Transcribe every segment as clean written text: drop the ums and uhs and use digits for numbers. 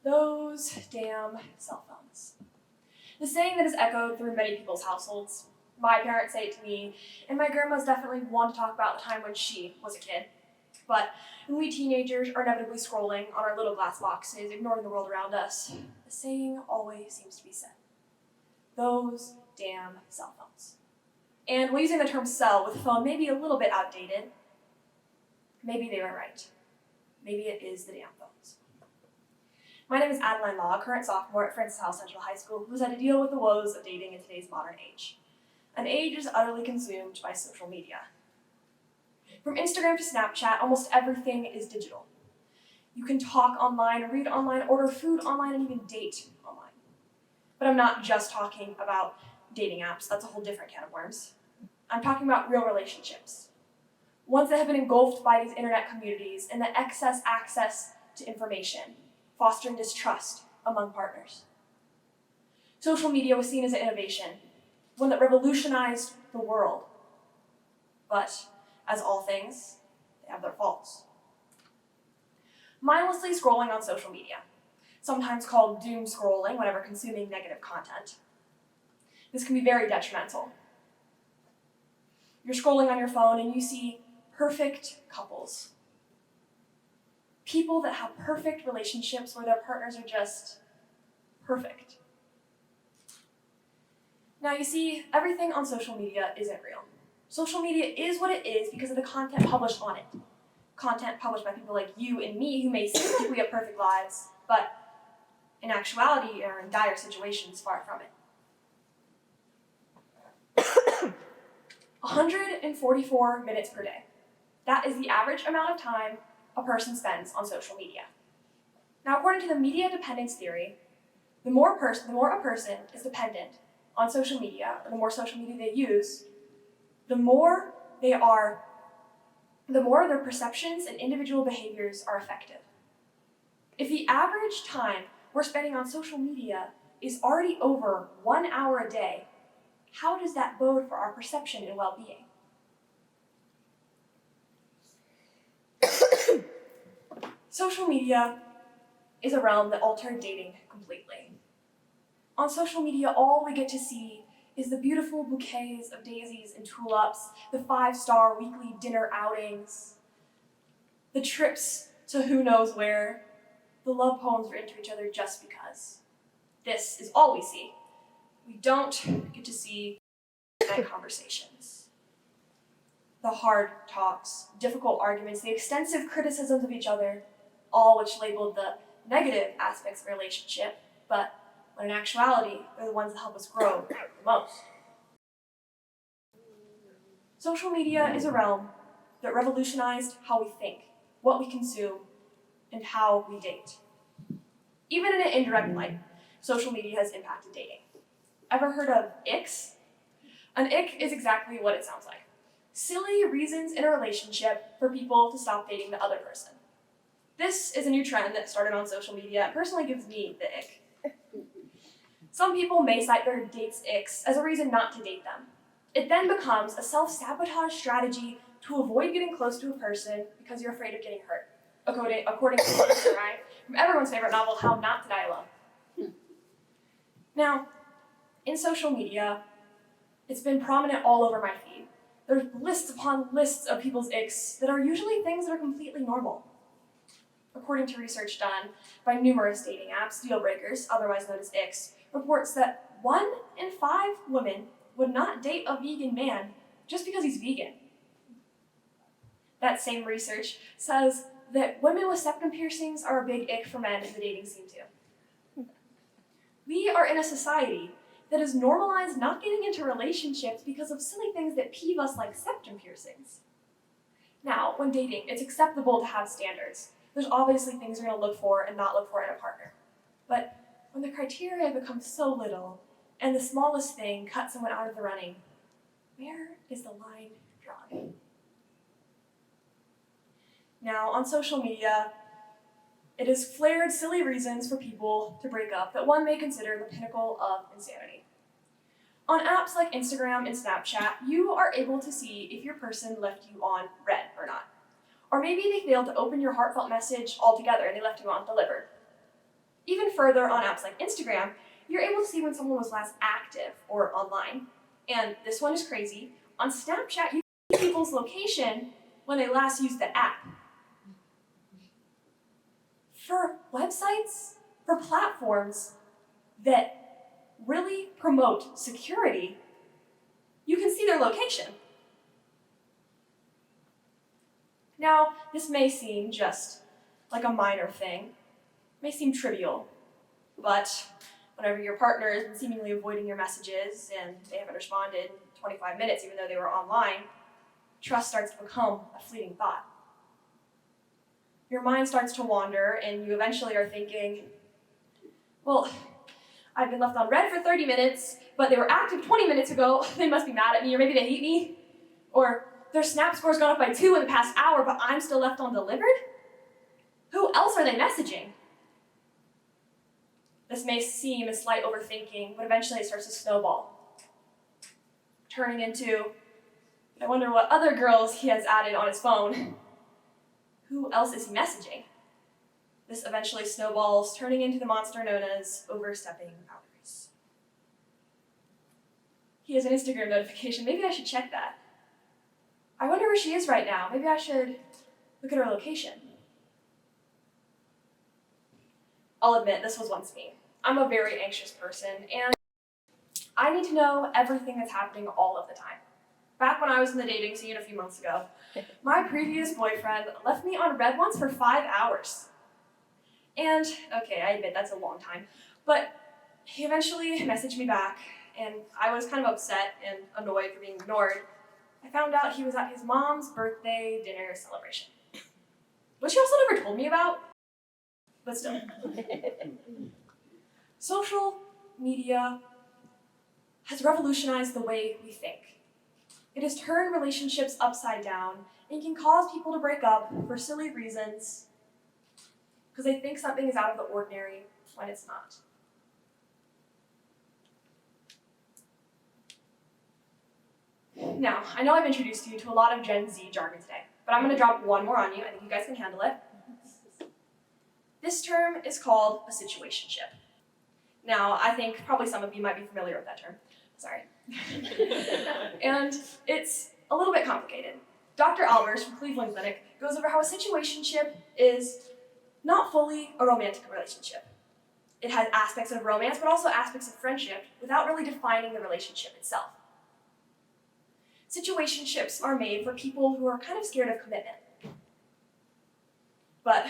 Those damn cell phones. The saying that is echoed through many people's households. My parents say it to me, and my grandma's definitely one to talk about the time when she was a kid. But when we teenagers are inevitably scrolling on our little glass boxes, ignoring the world around us, the saying always seems to be said. Those damn cell phones. And while using the term cell with phone may be a little bit outdated, maybe they were right. Maybe it is the damn phones. My name is Adeline Law, a current sophomore at Francis House Central High School, who's had to deal with the woes of dating in today's modern age. An age is utterly consumed by social media. From Instagram to Snapchat, almost everything is digital. You can talk online, read online, order food online, and even date online. But I'm not just talking about dating apps. That's a whole different can of worms. I'm talking about real relationships. Ones that have been engulfed by these internet communities and the excess access to information, fostering distrust among partners. Social media was seen as an innovation, one that revolutionized the world. But, as all things, they have their faults. Mindlessly scrolling on social media, sometimes called doom scrolling whenever consuming negative content. This can be very detrimental. You're scrolling on your phone and you see perfect couples. People that have perfect relationships where their partners are just perfect. Now you see, everything on social media isn't real. Social media is what it is because of the content published on it. Content published by people like you and me who may seem like we have perfect lives, but in actuality are in dire situations far from it. 144 minutes per day. That is the average amount of time a person spends on social media. Now, according to the media dependence theory, the more a person is dependent on social media, or the more social media they use, the more their perceptions and individual behaviors are affected. If the average time we're spending on social media is already over 1 hour a day, how does that bode for our perception and well-being? Social media is a realm that altered dating completely. On social media, all we get to see is the beautiful bouquets of daisies and tulips, the 5-star weekly dinner outings, the trips to who knows where, the love poems written to each other just because. This is all we see. We don't get to see night conversations, the hard talks, difficult arguments, the extensive criticisms of each other, all which labeled the negative aspects of a relationship, but when in actuality, they're the ones that help us grow the most. Social media is a realm that revolutionized how we think, what we consume, and how we date. Even in an indirect light, social media has impacted dating. Ever heard of icks? An ick is exactly what it sounds like. Silly reasons in a relationship for people to stop dating the other person. This is a new trend that started on social media and personally gives me the ick. Some people may cite their date's icks as a reason not to date them. It then becomes a self-sabotage strategy to avoid getting close to a person because you're afraid of getting hurt. According to right? From everyone's favorite novel, How Not to Die Alone. Now, in social media, it's been prominent all over my feed. There's lists upon lists of people's icks that are usually things that are completely normal. According to research done by numerous dating apps, deal breakers, otherwise known as icks, reports that 1 in 5 women would not date a vegan man just because he's vegan. That same research says that women with septum piercings are a big ick for men in the dating scene too. We are in a society that has normalized not getting into relationships because of silly things that peeve us like septum piercings. Now, when dating, it's acceptable to have standards. There's obviously things you're going to look for and not look for in a partner. But when the criteria becomes so little and the smallest thing cuts someone out of the running, where is the line drawn? Now, on social media, it has flared silly reasons for people to break up that one may consider the pinnacle of insanity. On apps like Instagram and Snapchat, you are able to see if your person left you on read or not. Or maybe they failed to open your heartfelt message altogether and they left you undelivered. Even further, on apps like Instagram, you're able to see when someone was last active or online. And this one is crazy. On Snapchat, you can see people's location when they last used the app. For websites, for platforms that really promote security, you can see their location. Now, this may seem just like a minor thing, may seem trivial, but whenever your partner has been seemingly avoiding your messages and they haven't responded in 25 minutes even though they were online, trust starts to become a fleeting thought. Your mind starts to wander and you eventually are thinking, well, I've been left on red for 30 minutes, but they were active 20 minutes ago, they must be mad at me, or maybe they hate me. Or their Snap score's gone up by 2 in the past hour, but I'm still left undelivered? Who else are they messaging? This may seem a slight overthinking, but eventually it starts to snowball, turning into, I wonder what other girls he has added on his phone. Who else is he messaging? This eventually snowballs, turning into the monster known as overstepping boundaries. He has an Instagram notification. Maybe I should check that. I wonder where she is right now. Maybe I should look at her location. I'll admit, this was once me. I'm a very anxious person, and I need to know everything that's happening all of the time. Back when I was in the dating scene a few months ago, my previous boyfriend left me on red once for 5 hours. And, okay, I admit that's a long time, but he eventually messaged me back, and I was kind of upset and annoyed for being ignored. I found out he was at his mom's birthday dinner celebration, which he also never told me about, but still. Social media has revolutionized the way we think. It has turned relationships upside down and can cause people to break up for silly reasons because they think something is out of the ordinary when it's not. Now, I know I've introduced you to a lot of Gen Z jargon today, but I'm going to drop one more on you. I think you guys can handle it. This term is called a situationship. Now, I think probably some of you might be familiar with that term. Sorry. And it's a little bit complicated. Dr. Albers from Cleveland Clinic goes over how a situationship is not fully a romantic relationship. It has aspects of romance, but also aspects of friendship without really defining the relationship itself. Situationships are made for people who are kind of scared of commitment. But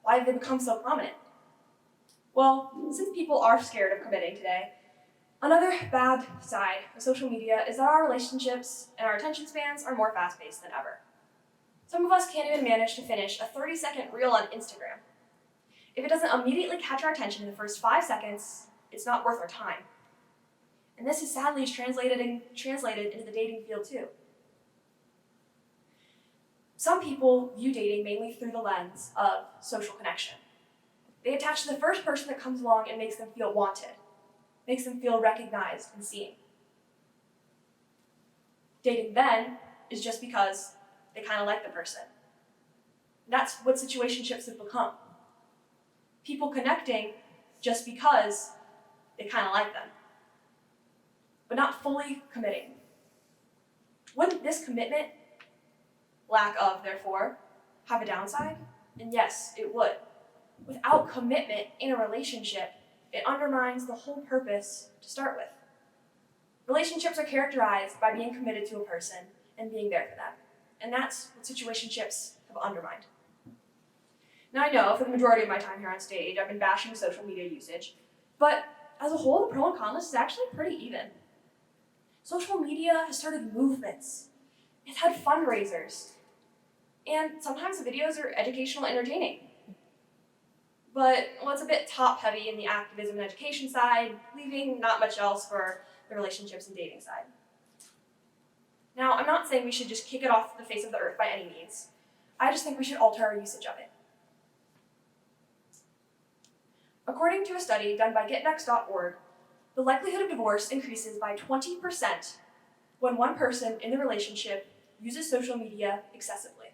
why have they become so prominent? Well, since people are scared of committing today, another bad side of social media is that our relationships and our attention spans are more fast-paced than ever. Some of us can't even manage to finish a 30-second reel on Instagram. If it doesn't immediately catch our attention in the first 5 seconds, it's not worth our time. And this is sadly translated into the dating field too. Some people view dating mainly through the lens of social connection. They attach to the first person that comes along and makes them feel wanted, makes them feel recognized and seen. Dating then is just because they kind of like the person. And that's what situationships have become. People connecting just because they kind of like them, but not fully committing. Wouldn't this commitment, lack of therefore, have a downside? And yes, it would. Without commitment in a relationship, it undermines the whole purpose to start with. Relationships are characterized by being committed to a person and being there for them. And that's what situationships have undermined. Now I know for the majority of my time here on stage, I've been bashing social media usage, but as a whole, the pro and con list is actually pretty even. Social media has started movements. It's had fundraisers. And sometimes the videos are educational and entertaining. But it's a bit top-heavy in the activism and education side, leaving not much else for the relationships and dating side. Now, I'm not saying we should just kick it off the face of the earth by any means. I just think we should alter our usage of it. According to a study done by getnext.org, the likelihood of divorce increases by 20% when one person in the relationship uses social media excessively.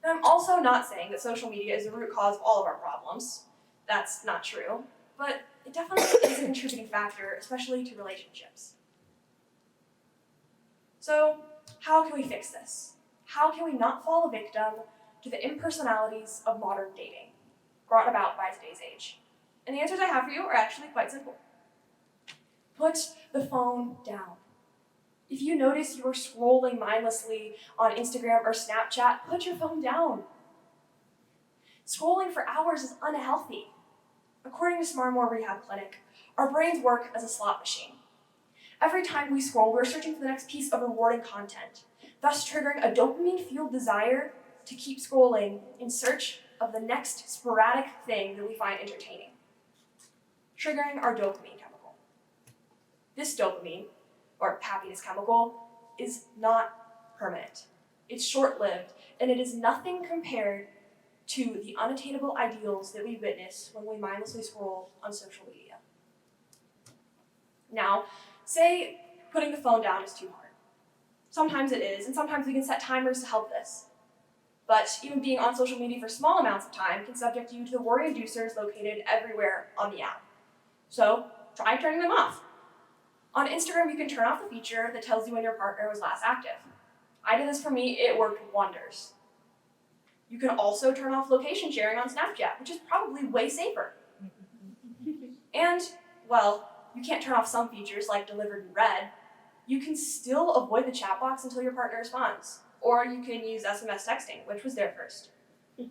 And I'm also not saying that social media is the root cause of all of our problems. That's not true, but it definitely is a contributing factor, especially to relationships. So, how can we fix this? How can we not fall a victim to the impersonalities of modern dating brought about by today's age? And the answers I have for you are actually quite simple. Put the phone down. If you notice you're scrolling mindlessly on Instagram or Snapchat, put your phone down. Scrolling for hours is unhealthy. According to Smartmore Rehab Clinic, our brains work as a slot machine. Every time we scroll, we're searching for the next piece of rewarding content, thus triggering a dopamine-fueled desire to keep scrolling in search of the next sporadic thing that we find entertaining, triggering our dopamine chemical. This dopamine, or happiness chemical, is not permanent. It's short-lived, and it is nothing compared to the unattainable ideals that we witness when we mindlessly scroll on social media. Now, say putting the phone down is too hard. Sometimes it is, and sometimes we can set timers to help this. But even being on social media for small amounts of time can subject you to the worry inducers located everywhere on the app. So try turning them off. On Instagram, you can turn off the feature that tells you when your partner was last active. I did this for me, it worked wonders. You can also turn off location sharing on Snapchat, which is probably way safer. And, well, you can't turn off some features like delivered in red. You can still avoid the chat box until your partner responds. Or you can use SMS texting, which was there first.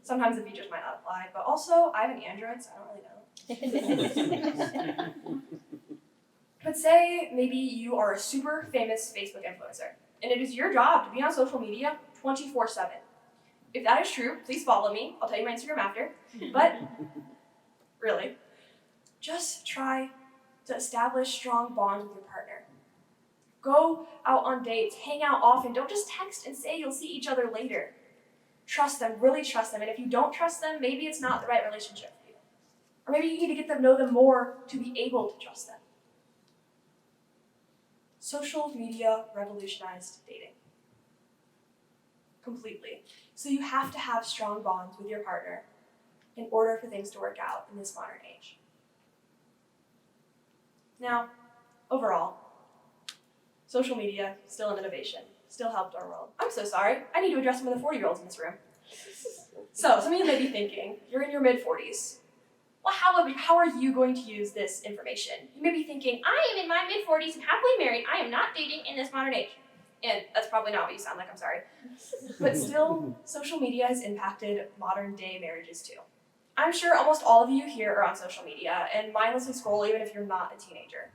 Sometimes the features might not apply, but also I have an Android, so I don't really know. But say maybe you are a super famous Facebook influencer, and it is your job to be on social media 24/7. If that is true, please follow me. I'll tell you my Instagram after. But really, just try to establish strong bonds with your partner. Go out on dates, hang out often. Don't just text and say you'll see each other later. Trust them, really trust them. And if you don't trust them, maybe it's not the right relationship for you. Or maybe you need to get to know them more to be able to trust them. Social media revolutionized dating. Completely. So you have to have strong bonds with your partner in order for things to work out in this modern age. Now, overall, social media, still an innovation, still helped our world. I'm so sorry, I need to address some of the 40-year-olds in this room. So, some of you may be thinking, you're in your mid-40s. Well, how are you going to use this information? You may be thinking, I am in my mid-40s and happily married. I am not dating in this modern age. And that's probably not what you sound like, I'm sorry. But still, social media has impacted modern day marriages too. I'm sure almost all of you here are on social media and mindlessly scroll even if you're not a teenager.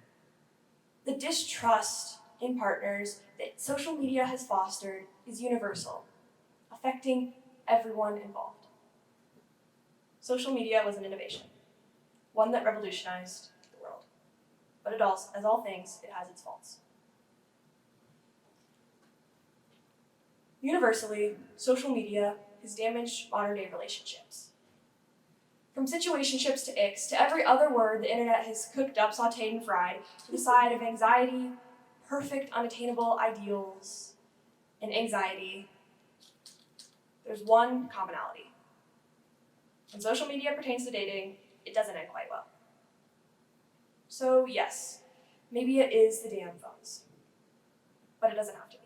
The distrust in partners that social media has fostered is universal, affecting everyone involved. Social media was an innovation, one that revolutionized the world. But it also, as all things, it has its faults. Universally, social media has damaged modern-day relationships. From situationships to icks, to every other word the internet has cooked up, sauteed, and fried, to the side of anxiety, perfect, unattainable ideals, and anxiety, there's one commonality. When social media pertains to dating, it doesn't end quite well. So yes, maybe it is the damn phones, but it doesn't have to.